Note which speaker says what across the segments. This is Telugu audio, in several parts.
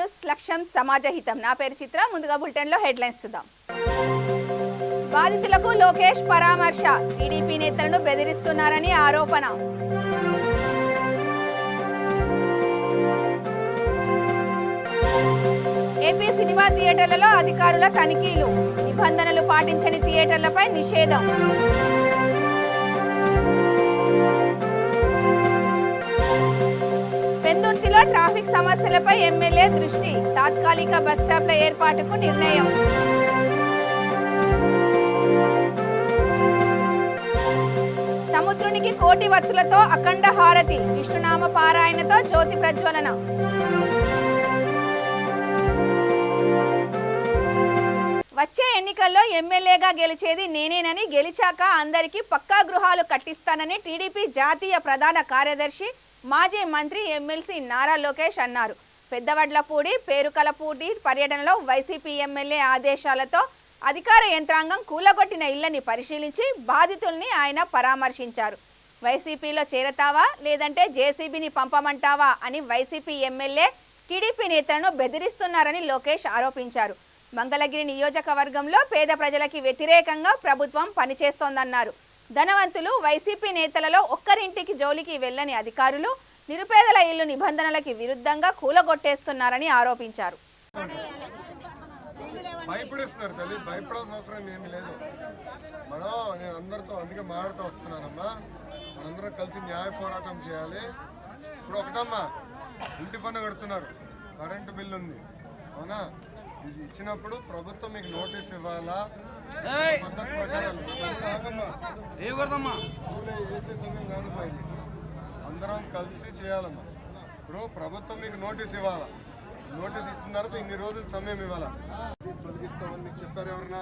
Speaker 1: న్యూస్ లక్ష్యం సమాజహితం. నా పేరు చిత్ర. ముందుగా బులెటిన్ లో హెడ్లైన్స్ చూద్దాం. బాధితులకు లోకేష్ పరామర్శ. టీడీపీ నేతలను బెదిరిస్తున్నారని ఆరోపణ. ఏపీ సినిమా థియేటర్లలో అధికారుల తనిఖీలు. నిబంధనలు పాటించని థియేటర్లపై నిషేధం. పెందుర్తిలో ట్రాఫిక్ సమస్యలపై ఎమ్మెల్యే దృష్టి. తాత్కాలిక బస్టాప్ల ఏర్పాటుకు నిర్ణయం. సముద్రునికి కోటి వత్తులతో అఖండ హారతి. విష్ణునామ పారాయణతో జ్యోతి ప్రజ్వలన. వచ్చే ఎన్నికల్లో ఎమ్మెల్యేగా గెలిచేది నేనేనని, గెలిచాక అందరికీ పక్కా గృహాలు కట్టిస్తానని టీడీపీ జాతీయ ప్రధాన కార్యదర్శి మాజీ మంత్రి ఎమ్మెల్సీ నారా లోకేష్ అన్నారు. పెద్దవడ్లపూడి, పేరుకలపూడి పర్యటనలో వైసీపీ ఎమ్మెల్యే ఆదేశాలతో అధికార యంత్రాంగం కూలగొట్టిన ఇళ్లని పరిశీలించి బాధితుల్ని ఆయన పరామర్శించారు. వైసీపీలో చేరతావా లేదంటే జేసీబీని పంపమంటావా అని వైసీపీ ఎమ్మెల్యే టీడీపీ నేతలను బెదిరిస్తున్నారని లోకేష్ ఆరోపించారు. మంగళగిరి నియోజకవర్గంలో పేద ప్రజలకి వ్యతిరేకంగా ప్రభుత్వం పనిచేస్తోందన్నారు. ధనవంతులు, వైసీపీ నేతలలో ఒక్కరింటికి జోలికి వెళ్లని అధికారులు నిరుపేదల ఇళ్లు నిబంధనలకి విరుద్ధంగా కూలగొట్టేస్తున్నారని ఆరోపించారు.
Speaker 2: భయపడిస్తున్నారు తల్లి, భయపడాల్సిన అవసరం ఏమీ లేదు. నేను అందరితో అందుకే మాట్లాడుతూ వస్తున్నానమ్మా. మనందరం కలిసి న్యాయ పోరాటం చేయాలి. ఇప్పుడు ఒకటమ్మా, ఇంటి పన్ను కడుతున్నారు, కరెంటు బిల్లు ఉంది, అవునా? ఇది ఇచ్చినప్పుడు ప్రభుత్వం మీకు నోటీస్ ఇవ్వాలా? పద్ధతి ప్రకారం వేసే సమయం కానిపోయింది, అందరం కలిసి చేయాలమ్మా. ఇప్పుడు ప్రభుత్వం మీకు నోటీస్ ఇవ్వాలా, నోటీస్ ఇచ్చిన తర్వాత ఇన్ని రోజులు సమయం ఇవ్వాలా. తొలగిస్తామని మీకు చెప్పారు ఎవరన్నా?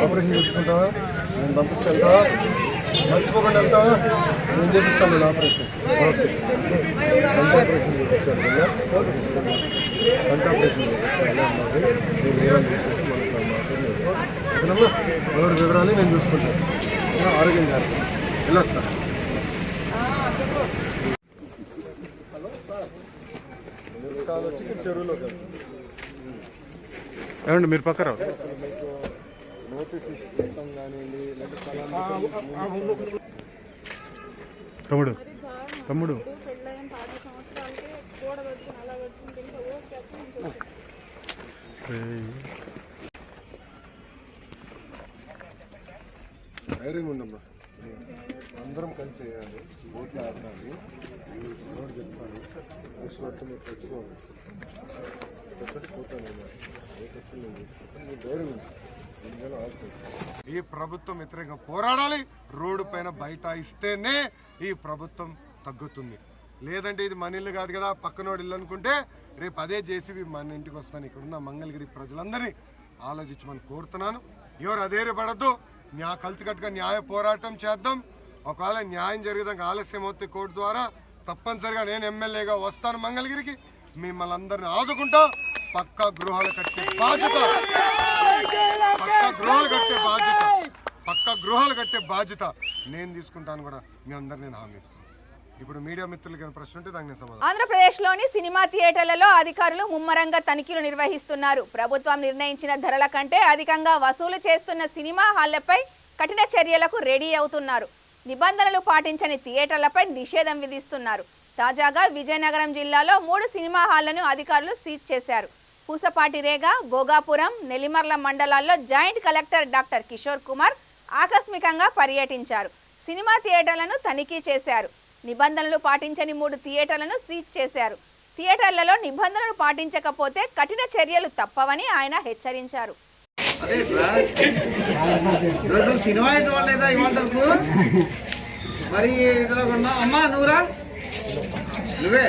Speaker 2: ఆపరేషన్ చూసుకుంటావా? నేను పంపిస్తే వెళ్తావా? మర్చిపోకుండా వెళ్తావా? నేను చేపిస్తాను నేను ఆపరేషన్. ఓకే, కంటి ఆపరేషన్ చూపించాను కదా, కంటి ఆపరేషన్ చూపించాను. నేను వివరాలు తీసుకుంటే మనకు ఎవరి వివరాలు నేను చూసుకుంటాను. ఆరోగ్యం జాగ్రత్త. వెళ్ళొస్తా. చెరువులో
Speaker 3: ఏమండి మీరు పక్క రావు.
Speaker 2: నోటీస్ ఇస్తాం కానివ్వండి,
Speaker 3: తమ్ముడు తమ్ముడు
Speaker 2: ధైర్యంగా ఉండమ్మా. అందరం కలిసి చేయాలి. ఓట్లు ఆడాలి, రోడ్డు చెప్పాలి, విశ్వాసం మీరు తెచ్చుకోవాలి. ఈ ప్రభుత్వం వ్యతిరేకంగా పోరాడాలి. రోడ్డు పైన బైఠాయిస్తేనే ఈ ప్రభుత్వం తగ్గుతుంది. లేదంటే ఇది మన ఇల్లు కాదు కదా, పక్కనోడు ఇల్లు అనుకుంటే రేపు అదే జేసీబీ మన ఇంటికి వస్తాను. ఇక్కడున్న మంగళగిరి ప్రజలందరినీ ఆలోచించమని కోరుతున్నాను. ఎవరు అధైర్యపడద్దు, కలిసికట్టుగా న్యాయ పోరాటం చేద్దాం. ఒకవేళ న్యాయం జరిగేదాకా ఆలస్యం అవుతే కోర్టు ద్వారా తప్పనిసరిగా నేను ఎమ్మెల్యేగా వస్తాను మంగళగిరికి. మిమ్మల్ని అందరిని ఆదుకుంటా. పక్కా గృహాలు కట్టే బాధ్యత బాధ్యత నేను తీసుకుంటాను కూడా మీ అందరు నేను హామీ ఇస్తాను. ఇప్పుడు మీడియా మిత్రులకి ప్రశ్న ఉంటే దానికి సమాధానం.
Speaker 1: ఆంధ్రప్రదేశ్లోని సినిమా థియేటర్లలో అధికారులు ముమ్మరంగా తనిఖీలు నిర్వహిస్తున్నారు. ప్రభుత్వం నిర్ణయించిన ధరల కంటే అధికంగా వసూలు చేస్తున్న సినిమా హాళ్లపై కఠిన చర్యలకు రెడీ అవుతున్నారు. నిబంధనలు పాటించని థియేటర్లపై నిషేధం విధిస్తున్నారు. తాజాగా విజయనగరం జిల్లాలో 3 సినిమా హాళ్లను అధికారులు సీజ్ చేశారు. పూసపాటిరేగ, భోగాపురం, నెల్లిమర్ల మండలాల్లో joint collector doctor Kishore Kumar ఆకస్మికంగా పర్యటించారు. సినిమా థియేటర్లను తనిఖీ చేశారు. నిబంధనలు పాటించని 3 థియేటర్లను సీజ్ చేశారు. థియేటర్లలో నిబంధనలు పాటించకపోతే కఠిన చర్యలు తప్పవని ఆయన హెచ్చరించారు.
Speaker 4: సినిమా లేదా ఇవాళకు మరి ఇదిలో కొన్నా అమ్మా నువ్వురా నువ్వే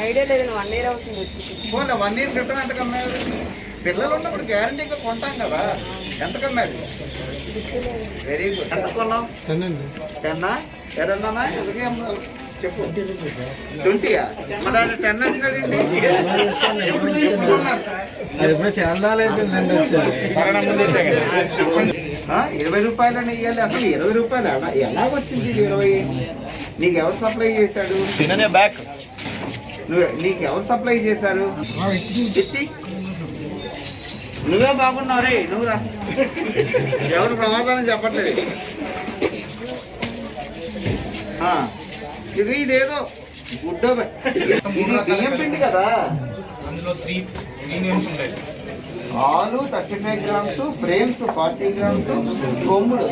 Speaker 5: ఐడియా లేదు. 1 year అవుతుంది వచ్చి.
Speaker 4: పోలే 1 year క్రితం ఎంత కమ్మారు? పిల్లలు ఉన్నప్పుడు గ్యారంటీగా కొంటాం కదా. ఎంత కమ్మారు? Very good. ఎంత కొన్నాం? 10 ఎరన్నా ఎందుకే చెప్పు 20యా? మరి 10 అంటున్నారండి.
Speaker 6: ఎప్పుడు చందాలేదు
Speaker 4: 20 రూపాయలని ఇవ్వాలి. అసలు 20 రూపాయలు ఎలా వచ్చింది? 20 నీకు ఎవరు సప్లై చేశాడు? నీకు ఎవరు సప్లై చేశారు? చిట్టి నువ్వే బాగున్నావు రే. నువ్వురా ఎవరు సమాధానం చెప్పట్లేదు. ఇదేదో గుడ్డో ఇది బియ్యం పిండి కదా. ఆలు 35 grams, ఫ్రేమ్స్ 40 grams, కొమ్ముడు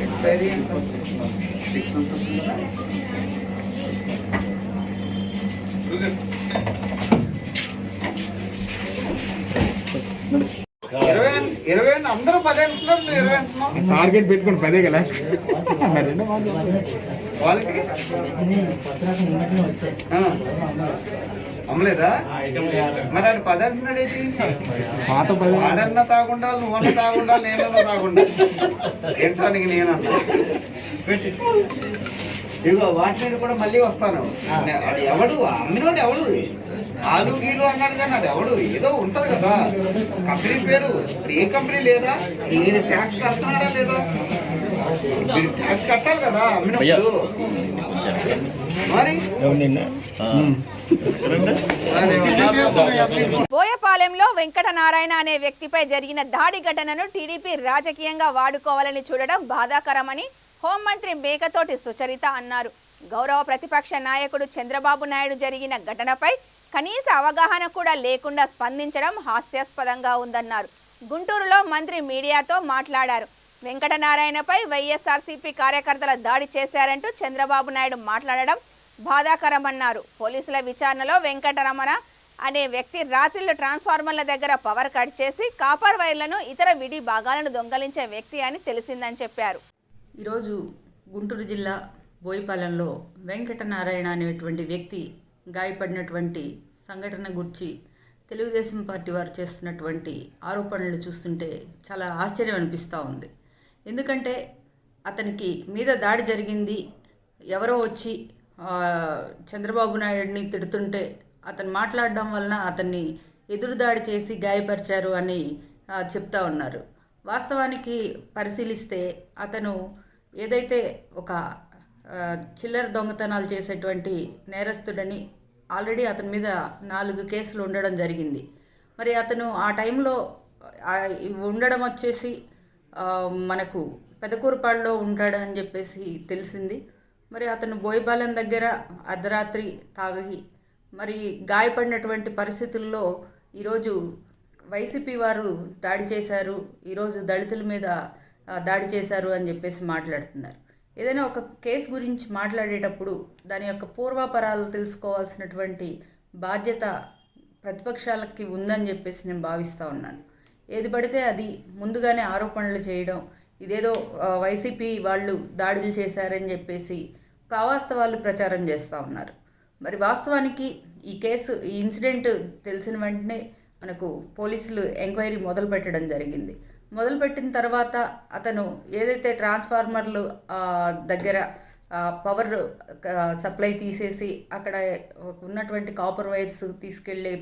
Speaker 4: ఎక్స్పైరీ ఎంత? 6 months. 20 అందరూ 10 అంటున్నారు. 20 అంటున్నావు.
Speaker 3: టార్గెట్ పెట్టుకుని 10 కదా.
Speaker 4: వాళ్ళకి అమ్మలేదా? మరి ఆయన 10 అంటున్నాడు ఏంటి?
Speaker 3: పాత 10
Speaker 4: వాడన్నా తాగుండాలి, నువ్వన్నా తాగుండాలి, నేనన్నా తాగుండాలి. ఏంటానికి నేనన్నా ఇదిగో వాటి మీద కూడా మళ్ళీ వస్తాను. ఎవడు అమ్మినోడు ఎవడు? ఆలు గీలు అన్నాడు కానీ అది ఎవడు? ఏదో ఉంటది కదా కంపెనీ పేరు. ఏ కంపెనీ లేదా? ఈయన ట్యాక్స్ కడుతున్నాడా లేదా? మీరు ట్యాక్స్ కట్టాలి కదా అమ్మినప్పుడు. మరి
Speaker 1: బోయపాలెంలో వెంకటనారాయణ అనే వ్యక్తిపై జరిగిన దాడి ఘటనను టీడీపీ రాజకీయంగా వాడుకోవాలని చూడడం బాధాకరమని హోంమంత్రి మేకతోటి సుచరిత అన్నారు. గౌరవ ప్రతిపక్ష నాయకుడు చంద్రబాబు నాయుడు జరిగిన ఘటనపై కనీస అవగాహన కూడా లేకుండా స్పందించడం హాస్యాస్పదంగా ఉందన్నారు. గుంటూరులో మంత్రి మీడియాతో మాట్లాడారు. వెంకటనారాయణపై వైఎస్ఆర్సీపీ కార్యకర్తల దాడి చేశారంటూ చంద్రబాబు నాయుడు మాట్లాడడం బాధాకరమన్నారు. పోలీసుల విచారణలో వెంకటరమణ అనే వ్యక్తి రాత్రిలో ట్రాన్స్ఫార్మర్ల దగ్గర పవర్ కట్ చేసి కాపర్ వైర్లను ఇతర విడి భాగాలను దొంగలించే వ్యక్తి అని తెలిసిందని చెప్పారు.
Speaker 5: ఈరోజు గుంటూరు జిల్లా బోయిపాలెంలో వెంకటనారాయణ అనేటువంటి వ్యక్తి గాయపడినటువంటి సంఘటన గురించి తెలుగుదేశం పార్టీ వారు చేస్తున్నటువంటి ఆరోపణలు చూస్తుంటే చాలా ఆశ్చర్యం అనిపిస్తూ ఉంది. ఎందుకంటే అతనికి మీద దాడి జరిగింది, ఎవరో వచ్చి చంద్రబాబు నాయుడిని తిడుతుంటే అతను మాట్లాడడం వలన అతన్ని ఎదురుదాడి చేసి గాయపరిచారు అని చెప్తా ఉన్నారు. వాస్తవానికి పరిశీలిస్తే అతను ఏదైతే ఒక చిల్లర దొంగతనాలు చేసేటువంటి నేరస్తుడని ఆల్రెడీ అతని మీద 4 కేసులు ఉండడం జరిగింది. మరి అతను ఆ టైంలో ఉండడం వచ్చేసి మనకు పెదకూరుపాడులో ఉంటాడని చెప్పేసి తెలిసింది. మరి అతను బోయపాలెం దగ్గర అర్ధరాత్రి తాగి మరి గాయపడినటువంటి పరిస్థితుల్లో ఈరోజు వైసీపీ వారు దాడి చేశారు, ఈరోజు దళితుల మీద దాడి చేశారు అని చెప్పేసి మాట్లాడుతున్నారు. ఏదైనా ఒక కేసు గురించి మాట్లాడేటప్పుడు దాని యొక్క పూర్వాపరాలు తెలుసుకోవాల్సినటువంటి బాధ్యత ప్రతిపక్షాలకి ఉందని చెప్పేసి నేను భావిస్తూ ఉన్నాను. ఏది పడితే అది ముందుగానే ఆరోపణలు చేయడం, ఇదేదో వైసీపీ వాళ్ళు దాడులు చేశారని చెప్పేసి ఒక అవాస్తవాలు ప్రచారం చేస్తూ ఉన్నారు. మరి వాస్తవానికి ఈ కేసు, ఈ ఇన్సిడెంట్ తెలిసిన వెంటనే మనకు పోలీసులు ఎంక్వైరీ మొదలు పెట్టడం జరిగింది. మొదలుపెట్టిన తర్వాత అతను ఏదైతే ట్రాన్స్ఫార్మర్లు దగ్గర పవర్ సప్లై తీసేసి అక్కడ ఉన్నటువంటి కాపర్ వైర్స్ తీసుకెళ్ళి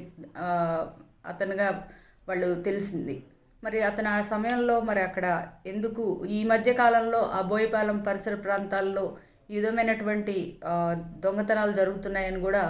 Speaker 5: అతనుగా వాళ్ళు తెలిసింది. మరి అతను ఆ సమయంలో మరి అక్కడ ఎందుకు ఈ మధ్య కాలంలో ఆ బోయపాలెం పరిసర ప్రాంతాల్లో ఈ విధమైనటువంటి దొంగతనాలు జరుగుతున్నాయని కూడా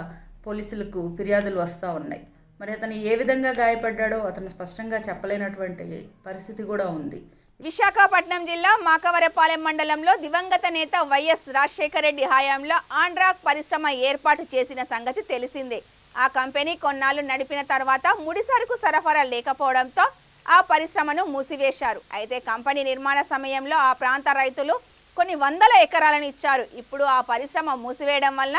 Speaker 5: పోలీసులకు ఫిర్యాదులు వస్తూ ఉన్నాయి. మరి అతను ఏ విధంగా గాయపడ్డాడో అతను స్పష్టంగా చెప్పలేనటువంటి పరిస్థితి కూడా ఉంది.
Speaker 1: విశాఖపట్నం జిల్లా మాకవరపాలెం మండలంలో దివంగత నేత వైఎస్ రాజశేఖర రెడ్డి హయాంలో ఆండ్రాక్ పరిశ్రమ ఏర్పాటు చేసిన సంగతి తెలిసిందే. ఆ కంపెనీ కొన్నాళ్ళు నడిపిన తర్వాత ముడి సరుకు సరఫరా లేకపోవడంతో ఆ పరిశ్రమను మూసివేశారు. అయితే కంపెనీ నిర్మాణ సమయంలో ఆ ప్రాంత రైతులు కొన్ని వందల ఎకరాలను ఇచ్చారు. ఇప్పుడు ఆ పరిశ్రమ మూసివేయడం వల్ల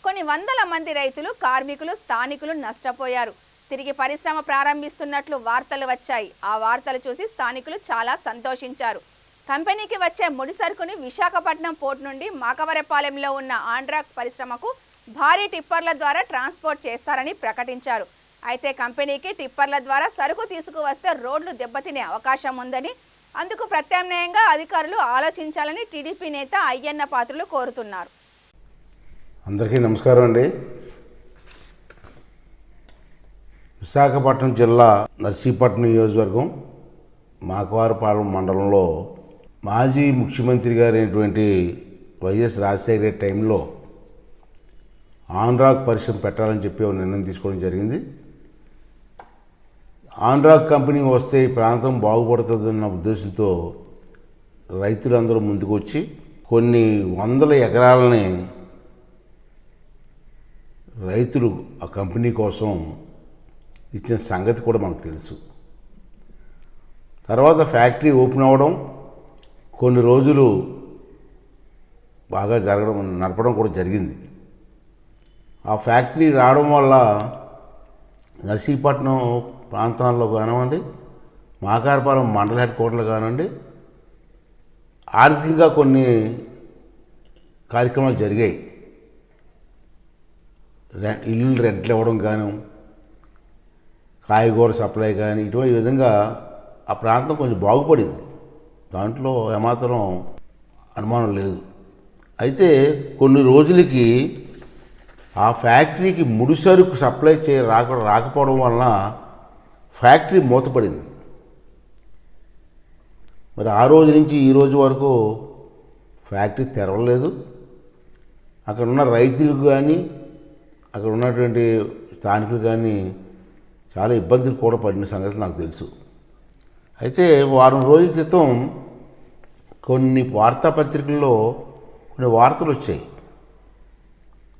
Speaker 1: కొన్ని వందల మంది రైతులు, కార్మికులు, స్థానికులు నష్టపోయారు. తిరిగి పరిశ్రమ ప్రారంభిస్తున్నట్లు వార్తలు వచ్చాయి. ఆ వార్తలు చూసి స్థానికులు చాలా సంతోషించారు. కంపెనీకి వచ్చే ముడి సరుకుని విశాఖపట్నం పోర్ట్ నుండి మాకవరపాలెంలో ఉన్న ఆండ్రాక్ పరిశ్రమకు భారీ టిప్పర్ల ద్వారా ట్రాన్స్పోర్ట్ చేస్తారని ప్రకటించారు. అయితే కంపెనీకి టిప్పర్ల ద్వారా సరుకు తీసుకువస్తే రోడ్లు దెబ్బతినే అవకాశం ఉందని, అందుకు ప్రత్యామ్నాయంగా అధికారులు ఆలోచించాలని టీడీపీ నేత అయ్యన్న పాత్రులు కోరుతున్నారు.
Speaker 7: అందరికీ నమస్కారం అండి. విశాఖపట్నం జిల్లా నర్సీపట్నం నియోజకవర్గం మాకవరపాలెం మండలంలో మాజీ ముఖ్యమంత్రి గారైనటువంటి వైఎస్ రాజశేఖర రెడ్డి టైంలో ఆండ్రాక్ పరిశ్రమ పెట్టాలని చెప్పి ఒక నిర్ణయం తీసుకోవడం జరిగింది. ఆండ్రాక్ కంపెనీ వస్తే ఈ ప్రాంతం బాగుపడుతుందన్న ఉద్దేశంతో రైతులందరూ ముందుకు వచ్చి కొన్ని వందల ఎకరాలని రైతులు ఆ కంపెనీ కోసం ఇచ్చిన సంగతి కూడా మనకు తెలుసు. తర్వాత ఫ్యాక్టరీ ఓపెన్ అవ్వడం, కొన్ని రోజులు బాగా నడపడం కూడా జరిగింది. ఆ ఫ్యాక్టరీ రావడం వల్ల నర్సీపట్నం ప్రాంతాల్లో కానివ్వండి, మాకవరపాలెం మండల హెడ్ క్వార్టర్లు కానివ్వండి, ఆర్థికంగా కొన్ని కార్యక్రమాలు జరిగాయి. ఇల్లు రెంట్లు ఇవ్వడం కానీ, కాయగూర సప్లై కానీ, ఇటువంటి విధంగా ఆ ప్రాంతం కొంచెం బాగుపడింది. దాంట్లో ఏమాత్రం అనుమానం లేదు. అయితే కొన్ని రోజులకి ఆ ఫ్యాక్టరీకి ముడి సరుకు సప్లై రాకపోవడం వలన ఫ్యాక్టరీ మూతపడింది. మరి ఆ రోజు నుంచి ఈ రోజు వరకు ఫ్యాక్టరీ తెరవలేదు. అక్కడ ఉన్న రైతులకు కానీ, అక్కడ ఉన్నటువంటి స్థానికులు కానీ చాలా ఇబ్బందులు కూడా పడిన సంగతి నాకు తెలుసు. అయితే వారం రోజుల క్రితం కొన్ని వార్తాపత్రికల్లో కొన్ని వార్తలు వచ్చాయి.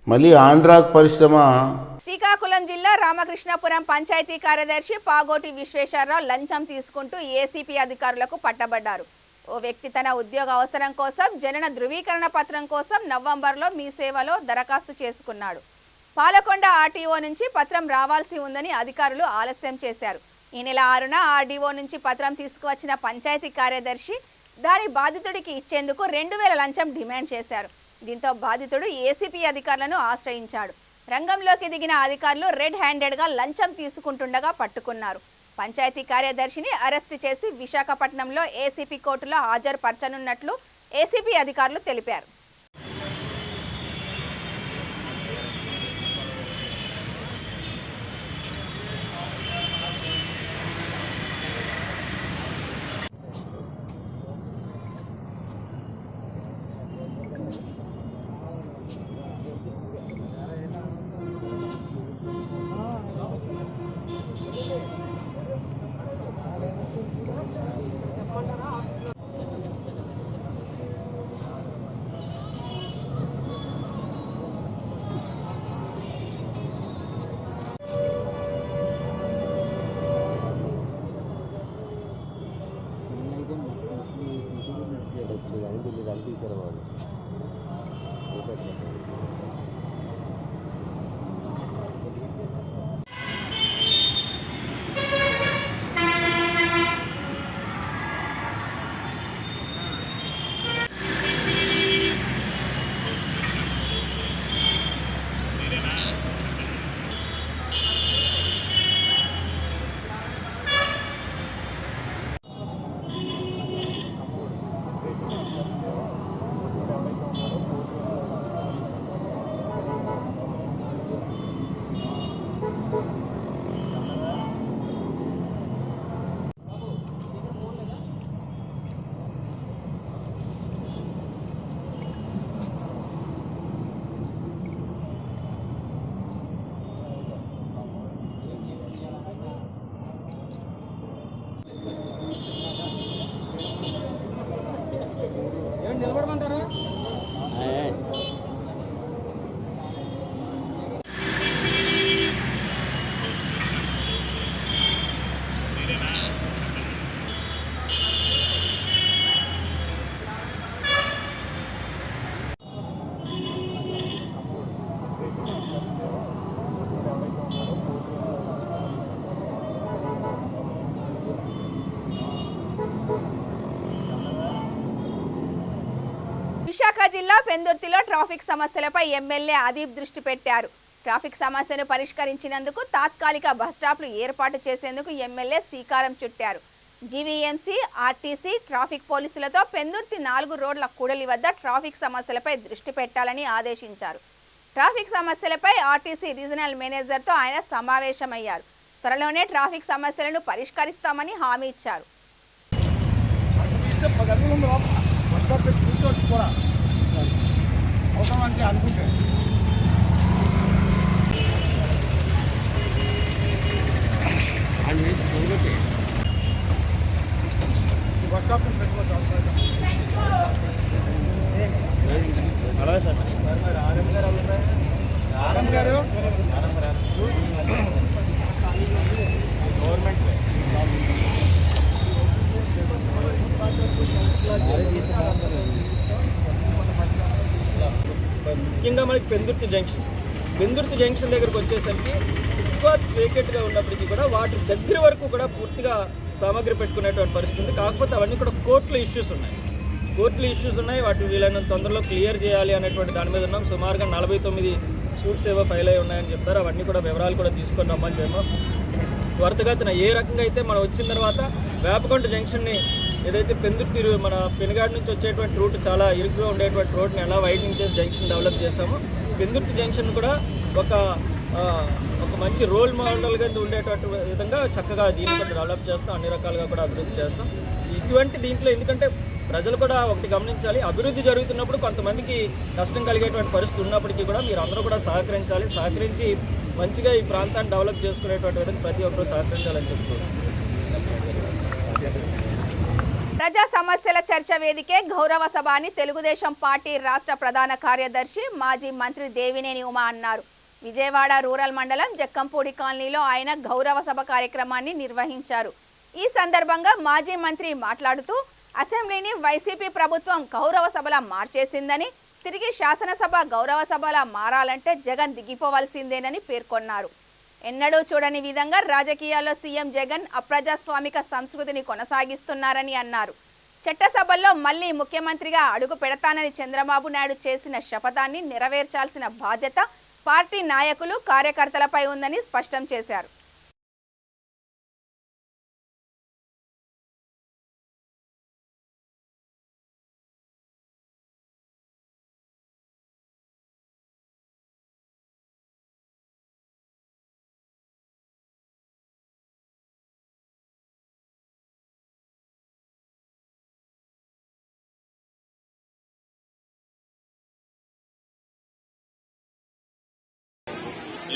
Speaker 7: మళ్ళీ ఆండ్రాక్ పరిశ్రమ
Speaker 1: శ్రీకాకుళం జిల్లా రామకృష్ణపురం పంచాయతీ కార్యదర్శి పాగోటి విశ్వేశ్వరరావు లంచం తీసుకుంటూ ఏసీపీ అధికారులకు పట్టబడ్డారు. ఓ వ్యక్తి తన ఉద్యోగ అవసరం కోసం జనన ధృవీకరణ పత్రం కోసం నవంబర్లో మీ సేవలో దరఖాస్తు చేసుకున్నాడు. పాలకొండ ఆర్టీఓ నుంచి పత్రం రావాల్సి ఉందని అధికారులు ఆలస్యం చేశారు. ఈ నెల 6న ఆర్డీఓ నుంచి పత్రం తీసుకువచ్చిన పంచాయతీ కార్యదర్శి దాని బాధితుడికి ఇచ్చేందుకు 2000 లంచం డిమాండ్ చేశారు. దీంతో బాధితుడు ఏసీపీ అధికారులను ఆశ్రయించాడు. రంగంలోకి దిగిన అధికారులు రెడ్ హ్యాండెడ్గా లంచం తీసుకుంటుండగా పట్టుకున్నారు. పంచాయతీ కార్యదర్శిని అరెస్టు చేసి విశాఖపట్నంలో ఏసీపీ కోర్టులో హాజరుపరచనున్నట్లు ఏసీపీ అధికారులు తెలిపారు. జిల్లా పెందుర్తిలో ట్రాఫిక్ సమస్యలపై ఎమ్మెల్యే అదీప్ దృష్టి పెట్టారు. ట్రాఫిక్ సమస్యను పరిష్కరించినందుకు తాత్కాలిక బస్టాప్లు ఏర్పాటు చేసేందుకు ఎమ్మెల్యే శ్రీకారం చుట్టారు. జీవీఎంసీ, ఆర్టీసీ, ట్రాఫిక్ పోలీసులతో పెందుర్తి 4 రోడ్ల కూడలి వద్ద ట్రాఫిక్ సమస్యలపై దృష్టి పెట్టాలని ఆదేశించారు. ట్రాఫిక్ సమస్యలపై ఆర్టీసీ రీజనల్ మేనేజర్తో ఆయన సమావేశమయ్యారు. త్వరలోనే ట్రాఫిక్ సమస్యలను పరిష్కరిస్తామని హామీ ఇచ్చారు.
Speaker 6: ముఖ్యంగా మనకి పెందుర్తి జంక్షన్ దగ్గరకు వచ్చేసరికి ఫుట్పాత్స్ వేకెట్గా ఉన్నప్పటికీ కూడా వాటి దగ్గర వరకు కూడా పూర్తిగా సామాగ్రి పెట్టుకునేటువంటి పరిస్థితి ఉంది. కాకపోతే అవన్నీ కూడా కోర్టులో ఇష్యూస్ ఉన్నాయి. వాటి వీలైనంత తొందరలో క్లియర్ చేయాలి అనేటువంటి దాని మీద ఉన్నాం. సుమారుగా 49 సూట్స్ ఏవో ఫైల్ అయి ఉన్నాయని చెప్తారు. అవన్నీ కూడా వివరాలు కూడా తీసుకొని రమ్మని చెప్పాం. త్వరితగతిన ఏ రకంగా అయితే మనం వచ్చిన తర్వాత వేపకొండ జంక్షన్ని ఏదైతే పెందుర్తి మన పెనుగాడి నుంచి వచ్చేటువంటి రూట్ చాలా ఇరుకుగా ఉండేటువంటి రోడ్ని ఎలా వైడనింగ్ చేసి జంక్షన్ డెవలప్ చేస్తామో పెందుర్తి జంక్షన్ కూడా ఒక మంచి రోల్ మోడల్గా ఉండేటువంటి విధంగా చక్కగా దీన్ని కూడా డెవలప్ చేస్తాం. అన్ని రకాలుగా కూడా అభివృద్ధి చేస్తాం. ఇటువంటి దీంట్లో ఎందుకంటే ప్రజలు కూడా ఒకటి గమనించాలి, అభివృద్ధి జరుగుతున్నప్పుడు కొంతమందికి నష్టం కలిగేటువంటి పరిస్థితి ఉన్నప్పటికీ కూడా మీరు అందరూ కూడా సహకరించి మంచిగా ఈ ప్రాంతాన్ని డెవలప్ చేసుకునేటువంటి విధంగా ప్రతి ఒక్కరూ సహకరించాలని చెప్తున్నారు.
Speaker 1: ప్రజా సమస్యల చర్చ వేదికే గౌరవ సభ అని తెలుగుదేశం పార్టీ రాష్ట్ర ప్రధాన కార్యదర్శి మాజీ మంత్రి దేవినేని ఉమా అన్నారు. విజయవాడ రూరల్ మండలం జక్కంపూడి కాలనీలో ఆయన గౌరవ సభ కార్యక్రమాన్ని నిర్వహించారు. ఈ సందర్భంగా మాజీ మంత్రి మాట్లాడుతూ అసెంబ్లీని వైసీపీ ప్రభుత్వం గౌరవ సభలా మార్చేసిందని, తిరిగి శాసనసభ గౌరవ సభలా మారాలంటే జగన్ దిగిపోవలసిందేనని పేర్కొన్నారు. ఎన్నడూ చూడని విధంగా రాజకీయాల్లో సీఎం జగన్ అప్రజాస్వామిక సంస్కృతిని కొనసాగిస్తున్నారని అన్నారు. చట్టసభల్లో మళ్లీ ముఖ్యమంత్రిగా అడుగు పెడతానని చంద్రబాబు నాయుడు చేసిన శపథాన్ని నెరవేర్చాల్సిన బాధ్యత పార్టీ నాయకులు, కార్యకర్తలపై ఉందని స్పష్టం చేశారు.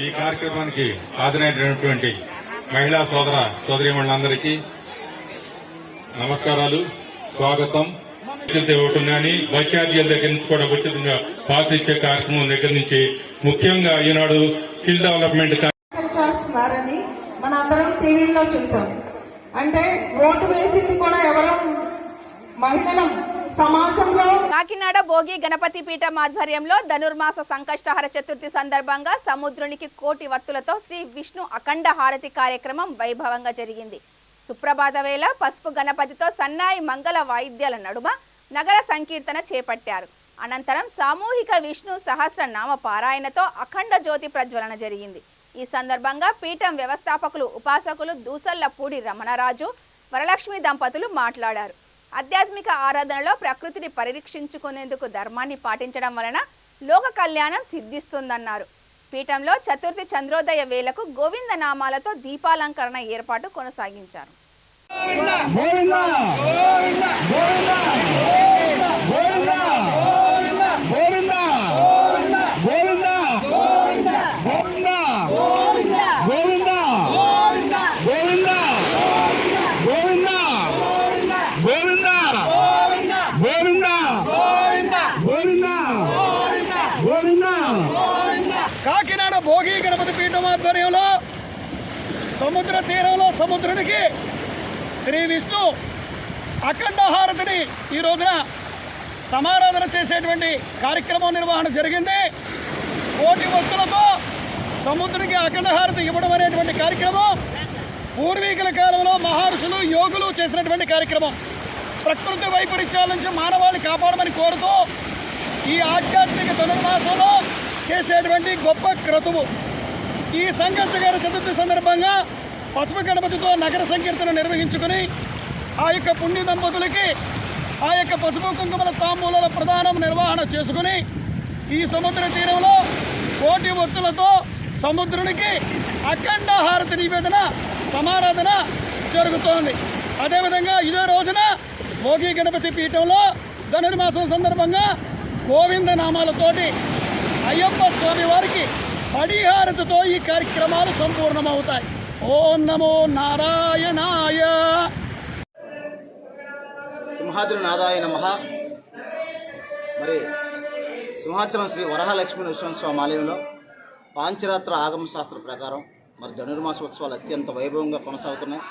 Speaker 8: ఈ కార్యక్రమానికి హాజరైనటువంటి మహిళా సోదరీమణులందరికీ నమస్కారాలు, స్వాగతం. కానీ బస్ ఛార్జీల దగ్గర నుంచి కూడా ఉచితంగా పాస్ ఇచ్చే కార్యక్రమం దగ్గర నుంచి ముఖ్యంగా ఈనాడు స్కిల్ డెవలప్మెంట్
Speaker 9: చేస్తున్నారని మన అందరం టీవీలో చూసాం. అంటే ఓటు వేసింది కూడా ఎవరో మహిళలం. సమాజంలో
Speaker 1: కాకినాడ భోగి గణపతి పీఠం ఆధ్వర్యంలో ధనుర్మాస సంకష్టహర చతుర్థి సందర్భంగా సముద్రునికి కోటి వత్తులతో శ్రీ విష్ణు అఖండ హారతి కార్యక్రమం వైభవంగా జరిగింది. సుప్రభాత వేళ పసుపు గణపతితో సన్నాయి మంగళ వాయిద్యాల నడుమ నగర సంకీర్తన చేపట్టారు. అనంతరం సామూహిక విష్ణు సహస్రనామ పారాయణతో అఖండ జ్యోతి ప్రజ్వలన జరిగింది. ఈ సందర్భంగా పీఠం వ్యవస్థాపకులు, ఉపాసకులు దూసల్లపూడి రమణరాజు, వరలక్ష్మి దంపతులు మాట్లాడారు. ఆధ్యాత్మిక ఆరాధనలో ప్రకృతిని పరిరక్షించుకునేందుకు ధర్మాన్ని పాటించడం వలన లోక కళ్యాణం సిద్ధిస్తుందన్నారు. పీఠంలో చతుర్థి చంద్రోదయ వేళకు గోవింద నామాలతో దీపాలంకరణ ఏర్పాటు కొనసాగించారు.
Speaker 10: కాకినాడ భోగి గణపతి పీఠం ఆధ్వర్యంలో సముద్ర తీరంలో సముద్రునికి శ్రీ విష్ణు అఖండ హారతిని ఈ రోజున సమారాధన చేసేటువంటి కార్యక్రమం నిర్వహణ జరిగింది. కోటి వత్తులతో సముద్రునికి అఖండ హారతి ఇవ్వడం అనేటువంటి కార్యక్రమం పూర్వీకుల కాలంలో మహర్షులు, యోగులు చేసినటువంటి కార్యక్రమం. ప్రకృతి వైపరీత్యాల నుంచి మానవాళిని కాపాడమని కోరుతూ ఈ ఆధ్యాత్మిక ధనుర్మాసంలో చేసేటువంటి గొప్ప క్రతువు. ఈ సంకష్టకర చతుర్థి సందర్భంగా పసుపు గణపతితో నగర సంకీర్తన నిర్వహించుకుని ఆ యొక్క పుణ్య దంపతులకి ఆ యొక్క పసుపు కుంకుమల తాంబూలాల ప్రదానం నిర్వహణ చేసుకుని ఈ సముద్ర తీరంలో కోటి ఒత్తులతో సముద్రునికి అఖండ హారతి నివేదన సమారాధన జరుగుతోంది. అదేవిధంగా ఇదే రోజున భోగి గణపతి పీఠంలో ధనుర్మాసం సందర్భంగా గోవింద నామాలతోటి అయ్యప్ప స్వామి వారికి పడిహారతితో ఈ కార్యక్రమాలు సంపూర్ణమవుతాయి. ఓం నమో నారాయణాయ.
Speaker 4: సింహాద్రి నాదాయ నమః. మరి సింహాచలం శ్రీ వరహాలక్ష్మీ నృసింహస్వామి ఆలయంలో పాంచరాత్ర ఆగమ శాస్త్ర ప్రకారం మరి ధనుర్మాసోత్సవాలు అత్యంత వైభవంగా కొనసాగుతున్నాయి.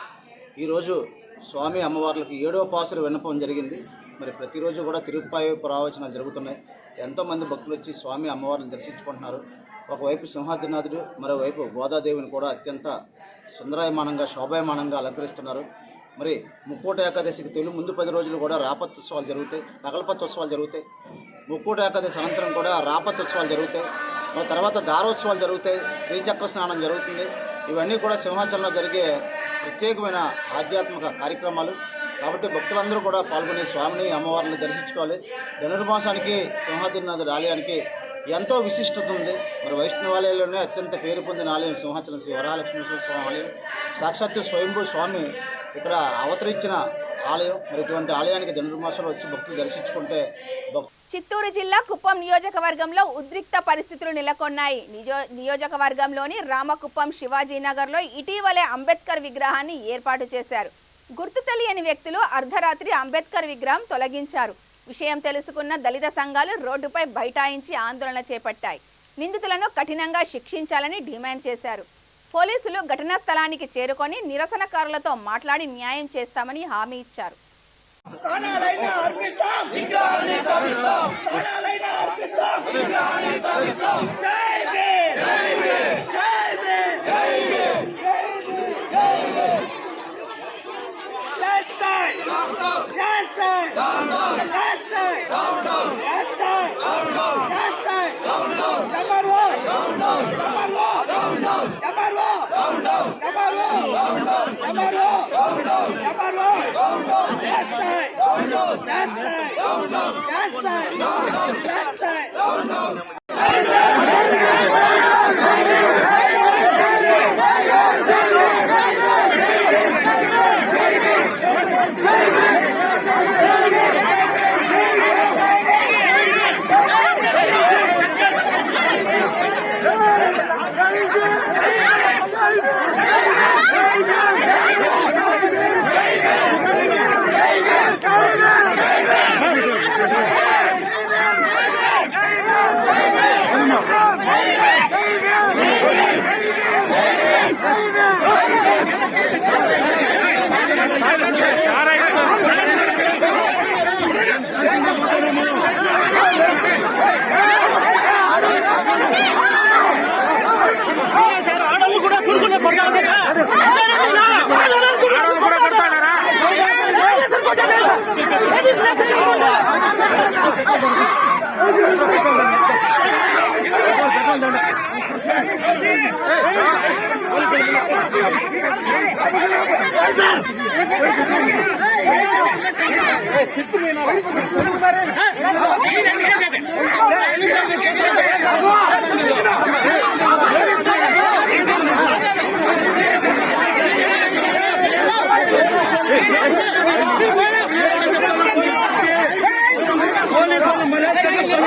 Speaker 4: ఈరోజు స్వామి అమ్మవార్లకు 7వ పాసుర విన్నపం జరిగింది. మరి ప్రతిరోజు కూడా తిరుప్పాయి ప్రవచనాలు జరుగుతున్నాయి. ఎంతోమంది భక్తులు వచ్చి స్వామి అమ్మవారిని దర్శించుకుంటున్నారు. ఒకవైపు సింహాద్రినాథుడు, మరోవైపు గోదాదేవిని కూడా అత్యంత సుందరాయమానంగా శోభాయమానంగా అలంకరిస్తున్నారు. మరి ముక్కోట ఏకాదశికి తొలి ముందు 10 రోజులు కూడా రాపత్యోత్సవాలు జరుగుతాయి, పగలపత్యోత్సవాలు జరుగుతాయి. ముక్కోట ఏకాదశి అనంతరం కూడా రాపత్యోత్సవాలు జరుగుతాయి. మరి తర్వాత దారోత్సవాలు జరుగుతాయి, శ్రీచక్ర స్నానం జరుగుతుంది. ఇవన్నీ కూడా సింహాచలంలో జరిగే ప్రత్యేకమైన ఆధ్యాత్మిక కార్యక్రమాలు. కాబట్టి భక్తులందరూ కూడా పాల్గొని స్వామిని అమ్మవారిని దర్శించుకోవాలి. ధనుర్మాసానికి సింహాద్రినాథుడి ఆలయానికి ఎంతో విశిష్టత ఉంది. మరి వైష్ణవాలయంలోనే అత్యంత పేరు పొందిన ఆలయం సింహాచలం శ్రీ వరహాలక్ష్మీ స్వామి ఆలయం. సాక్షాత్తు స్వయంభూ స్వామి ఇక్కడ అవతరించిన ఆలయం. మరి ఇటువంటి ఆలయానికి ధనుర్మాసంలో వచ్చి భక్తులు దర్శించుకుంటే
Speaker 1: చిత్తూరు జిల్లా కుప్పం నియోజకవర్గంలో ఉద్రిక్త పరిస్థితులు నెలకొన్నాయి. నియోజకవర్గంలోని రామకుప్పం శివాజీనగర్లో ఇటీవలే అంబేద్కర్ విగ్రహాన్ని ఏర్పాటు చేశారు. గుర్తు తెలియని వ్యక్తులు అర్ధరాత్రి అంబేద్కర్ విగ్రహం తొలగించారు. విషయం తెలుసుకున్న దళిత సంఘాలు రోడ్డుపై బైఠాయించి ఆందోళన చేపట్టాయి. నిందితులను కఠినంగా శిక్షించాలని డిమాండ్ చేశారు. పోలీసులు ఘటనా స్థలానికి చేరుకొని నిరసనకారులతో మాట్లాడి న్యాయం చేస్తామని హామీ ఇచ్చారు.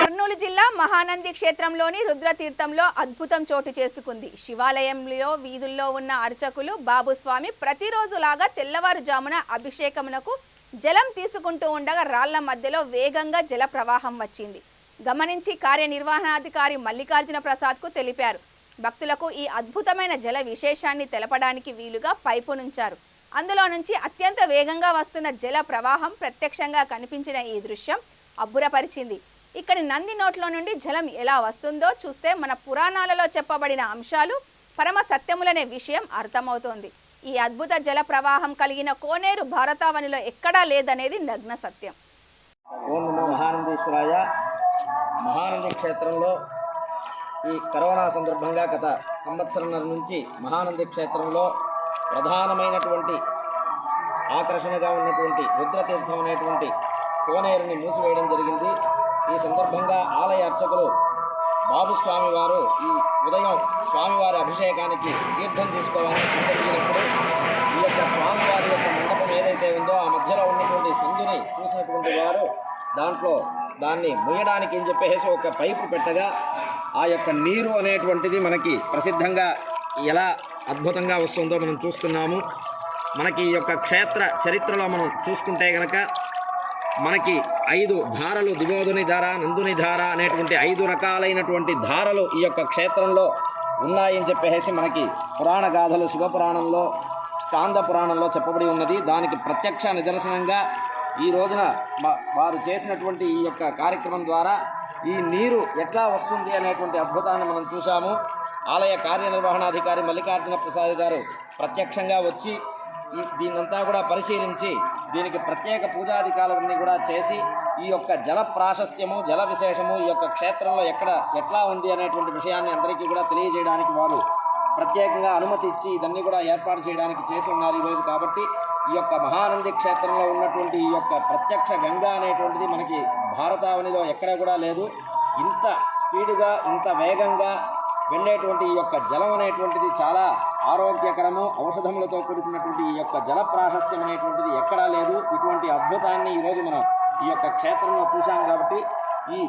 Speaker 1: కర్నూలు జిల్లా మహానంది క్షేత్రంలోని రుద్రతీర్థంలో అద్భుతం చోటు చేసుకుంది. శివాలయంలో వీధుల్లో ఉన్న అర్చకులు బాబుస్వామి ప్రతిరోజులాగా తెల్లవారుజామున అభిషేకమునకు జలం తీసుకుంటూ ఉండగా రాళ్ల మధ్యలో వేగంగా జల ప్రవాహం వచ్చింది. గమనించి కార్యనిర్వహణాధికారి మల్లికార్జున ప్రసాద్కు తెలిపారు. భక్తులకు ఈ అద్భుతమైన జల విశేషాన్ని తెలపడానికి వీలుగా పైపు నుంచారు. అందులో నుంచి అత్యంత వేగంగా వస్తున్న జల ప్రవాహం ప్రత్యక్షంగా కనిపించిన ఈ దృశ్యం అబ్బురపరిచింది. ఇక్కడి నంది నోట్లో నుండి జలం ఎలా వస్తుందో చూస్తే మన పురాణాలలో చెప్పబడిన అంశాలు పరమ సత్యములనే విషయం అర్థమవుతోంది. ఈ అద్భుత జల ప్రవాహం కలిగిన కోనేరు భారతావనిలో ఎక్కడా లేదనేది నగ్న సత్యం.
Speaker 11: ఓం నమో మహానందేశ్వరాయ. మహానంది క్షేత్రంలో ఈ కరోనా సందర్భంగా గత సంవత్సరంన్నర నుంచి మహానంది క్షేత్రంలో ప్రధానమైనటువంటి ఆకర్షణగా ఉన్నటువంటి రుద్రతీర్థం అనేటువంటి కోనేరుని మూసివేయడం జరిగింది. ఈ సందర్భంగా ఆలయ అర్చకులు బాబు స్వామివారు ఈ ఉదయం స్వామివారి అభిషేకానికి తీర్థం తీసుకోవాలని దిగినప్పుడు ఈ యొక్క స్వామివారి యొక్క మండపం ఏదైతే ఉందో ఆ మధ్యలో ఉన్నటువంటి సందుని చూసినటువంటి వారు దాన్ని ముయ్యడానికి అని చెప్పేసి ఒక పైపు పెట్టగా ఆ యొక్క నీరు అనేటువంటిది మనకి ప్రసిద్ధంగా ఎలా అద్భుతంగా వస్తుందో మనం చూస్తున్నాము. మనకి ఈ యొక్క క్షేత్ర చరిత్రలో మనం చూసుకుంటే కనుక మనకి 5 ధారలు, దిగోదుని ధార, నందుని ధార అనేటువంటి 5 రకాలైనటువంటి ధారలు ఈ యొక్క క్షేత్రంలో ఉన్నాయని చెప్పేసి మనకి పురాణ గాథలు శివపురాణంలో, స్కాంద పురాణంలో చెప్పబడి ఉన్నది. దానికి ప్రత్యక్ష నిదర్శనంగా ఈ రోజున వారు చేసినటువంటి ఈ యొక్క కార్యక్రమం ద్వారా ఈ నీరు ఎట్లా వస్తుంది అనేటువంటి అద్భుతాన్ని మనం చూసాము. ఆలయ కార్యనిర్వహణాధికారి మల్లికార్జున ప్రసాద్ గారు ప్రత్యక్షంగా వచ్చి దీన్నంతా కూడా పరిశీలించి దీనికి ప్రత్యేక పూజాధికారులన్నీ కూడా చేసి ఈ యొక్క జల ప్రాశస్త్యము, జల విశేషము ఈ యొక్క క్షేత్రంలో ఎట్లా ఉంది అనేటువంటి విషయాన్ని అందరికీ కూడా తెలియజేయడానికి వారు ప్రత్యేకంగా అనుమతి ఇచ్చి ఇదన్నీ కూడా ఏర్పాటు చేయడానికి చేసి ఉన్నారు ఈరోజు. కాబట్టి ఈ యొక్క మహానంది క్షేత్రంలో ఉన్నటువంటి ఈ యొక్క ప్రత్యక్ష గంగా అనేటువంటిది మనకి భారతావనిలో ఎక్కడ కూడా లేదు. ఇంత స్పీడుగా, ఇంత వేగంగా వెళ్ళేటువంటి ఈ యొక్క జలం అనేటువంటిది చాలా ఆరోగ్యకరము, ఔషధములతో కూడుకున్నటువంటి ఈ యొక్క జల ప్రాశస్త్యం అనేటువంటిది ఎక్కడా లేదు. ఇటువంటి అద్భుతాన్ని ఈరోజు మనం ఈ యొక్క క్షేత్రంలో చూసాం. కాబట్టి ఈ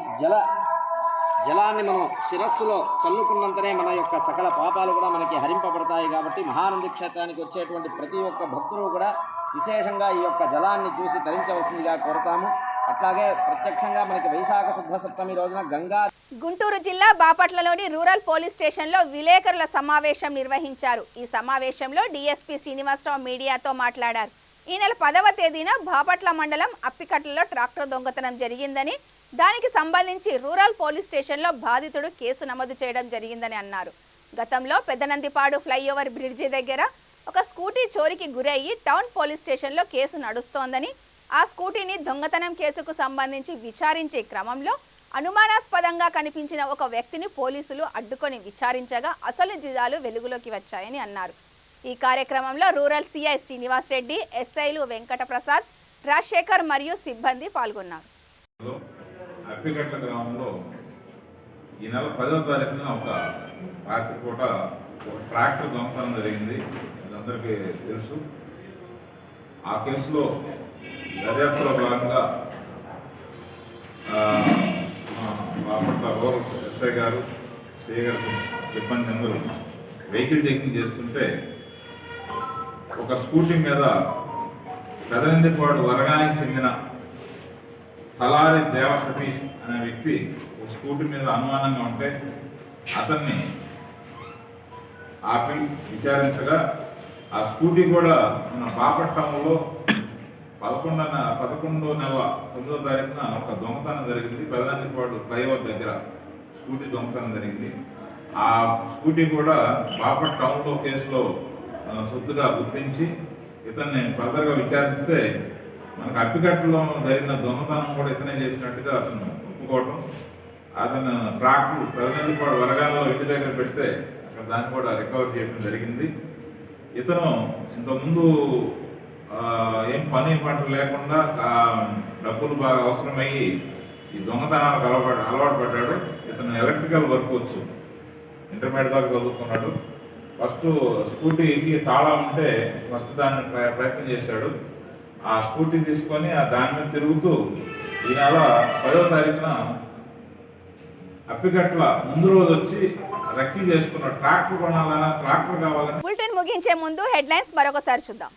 Speaker 11: జలాన్ని మనం శిరస్సులో చల్లుకున్నంతనే మన యొక్క సకల పాపాలు కూడా మనకి హరింపబడతాయి. కాబట్టి మహానంది క్షేత్రానికి వచ్చేటువంటి ప్రతి ఒక్క భక్తులు కూడా విశేషంగా ఈ యొక్క జలాన్ని చూసి ధరించవలసిందిగా కోరుతాము. అట్లాగే ప్రత్యక్షంగా మనకి వైశాఖ శుద్ధ సప్తమి రోజున గంగా.
Speaker 1: గుంటూరు జిల్లా బాపట్లలోని రూరల్ పోలీస్ స్టేషన్లో విలేకరుల సమావేశం నిర్వహించారు. ఈ సమావేశంలో డీఎస్పీ శ్రీనివాసరావు మీడియాతో మాట్లాడారు. ఈ నెల 10వ తేదీన బాపట్ల మండలం అప్పికట్లలో ట్రాక్టర్ దొంగతనం జరిగిందని, దానికి సంబంధించి రూరల్ పోలీస్ స్టేషన్లో బాధితుడు కేసు నమోదు చేయడం జరిగిందని అన్నారు. గతంలో పెద్దనందిపాడు ఫ్లైఓవర్ బ్రిడ్జి దగ్గర ఒక స్కూటీ చోరీకి గురయ్యి టౌన్ పోలీస్ స్టేషన్లో కేసు నడుస్తోందని, ఆ స్కూటీని దొంగతనం కేసుకు సంబంధించి విచారించే క్రమంలో అనుమానాస్పదంగా కనిపించిన ఒక వ్యక్తిని పోలీసులు అడ్డుకొని విచారించగా అసలు నిజాలు వెలుగులోకి వచ్చాయని అన్నారు. ఈ కార్యక్రమంలో రూరల్ సిఐ శ్రీనివాస్ రెడ్డి, ఎస్ఐలు వెంకట ప్రసాద్, రాజశేఖర్ మరియు సిబ్బంది పాల్గొన్నారు.
Speaker 12: అప్పికట్ల గ్రామంలో ఈ నెల 10వ తారీఖున ఒక రాత్రిపూట ఒక ట్రాక్టర్ దొంగతనం జరిగింది. అందరికీ తెలుసు. ఆ కేసులో దర్యాప్తులో భాగంగా బాపట్ల రూరల్ ఎస్ఐ గారు, సిఐ గారు, సిబ్బంది అందరూ వెహికల్ చెకింగ్ చేస్తుంటే ఒక స్కూటీ మీద పెదనందిపాడు వరగానికి చెందిన తలారి దేవ సతీష్ అనే వ్యక్తి ఒక స్కూటీ మీద అనుమానంగా ఉంటే అతన్ని ఆపి విచారించగా ఆ స్కూటీ కూడా మన బాపట్నంలో 11 నెల 9వ తారీఖున ఒక దొంగతనం జరిగింది. పెదనందిపాడు ఫ్లైఓవర్ దగ్గర స్కూటీ దొంగతనం జరిగింది. ఆ స్కూటీ కూడా బాపట్ టౌన్లో కేసులో సొత్తుగా గుర్తించి ఇతన్ని ఫర్దర్గా విచారిస్తే మనకు అప్పికట్టులో జరిగిన దొంగతనం కూడా ఇతనే చేసినట్టుగా అతను ఒప్పుకోవటం, అతను ట్రాక్టర్ పెదనందిపాడు వరగాల్లో ఇంటి దగ్గర పెడితే అక్కడ దాన్ని కూడా రికవర్ చేయడం జరిగింది. ఇతను ఇంతకుముందు ఏం పని పంటలు లేకుండా డబ్బులు బాగా అవసరమయ్యి ఈ దొంగతనాలకు అలవాటు పడ్డాడు. ఇతను ఎలక్ట్రికల్ వర్క్ వచ్చు, ఇంటర్మీడియట్ దాకా చదువుకున్నాడు. ఫస్ట్ స్కూటీకి తాళం ఉంటే ఫస్ట్ దాన్ని ప్రయత్నం చేశాడు. ఆ స్కూటీ తీసుకొని దాని మీద తిరుగుతూ ఈ నెల 10వ తారీఖున అప్పికట్ల ముందు రోజు వచ్చి రెక్కీ చేసుకున్న ట్రాక్టర్ కొనాలన్నా ట్రాక్టర్ కావాలని.
Speaker 1: బులెటిన్ ముగించే ముందు హెడ్లైన్స్ మరొకసారి చూద్దాం.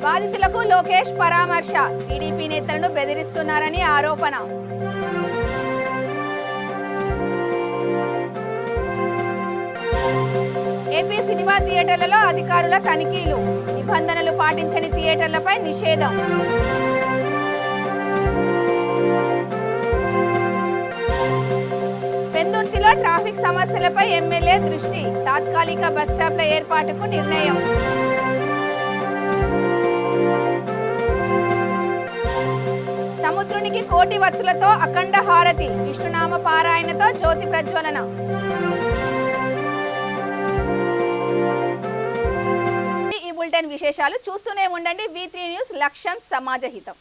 Speaker 1: బాధితులకు లోకేష్ పరామర్శ, టీడీపీ నేతలను బెదిరిస్తున్నారని ఆరోపణ. ఏపీ సినిమా థియేటర్లలో అధికారుల తనిఖీలు, నిబంధనలు పాటించని థియేటర్లపై నిషేధం. పెందుర్తిలో ట్రాఫిక్ సమస్యలపై ఎమ్మెల్యే దృష్టి, తాత్కాలిక బస్టాప్ల ఏర్పాటుకు నిర్ణయం. పుత్రునికి కోటి వత్తులతో అఖండ హారతి, విష్ణునామ పారాయణతో జ్యోతి ప్రజ్వలన. ఈ బులెటిన్ విశేషాలు చూస్తూనే ఉండండి. V3 న్యూస్, లక్ష్యం సమాజ హితం.